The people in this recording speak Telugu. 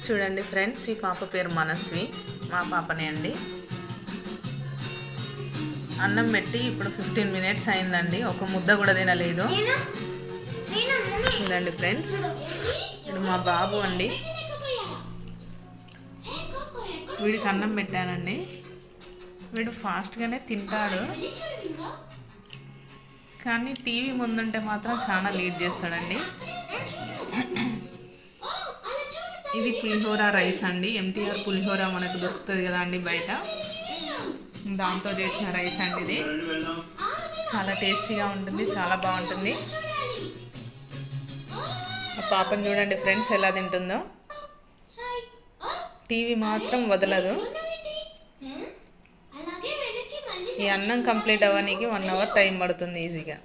చూడండి ఫ్రెండ్స్, ఈ పాప పేరు మనస్వి, మా పాపనే అండి. అన్నం పెట్టి ఇప్పుడు 15 మినిట్స్ అయిందండి, ఒక ముద్ద కూడా తినలేదు. చూడండి ఫ్రెండ్స్, ఇప్పుడు మా బాబు అండి, వీడికి అన్నం పెట్టానండి. వీడు ఫాస్ట్గానే తింటాడు, కానీ టీవీ ముందుంటే మాత్రం చాలా లీడ్ చేస్తాడండి. ఇది పులిహోర రైస్ అండి, ఎంటీఆర్ పులిహోర మనకు దొరుకుతుంది కదా అండి బయట, దాంతో చేసిన రైస్ అండి. ఇది చాలా టేస్టీగా ఉంటుంది, చాలా బాగుంటుంది. పాపను చూడండి ఫ్రెండ్స్ ఎలా తింటుందో, టీవీ మాత్రం వదలదు. ఈ అన్నం కంప్లీట్ అవ్వడానికి 1 అవర్ టైం పడుతుంది ఈజీగా.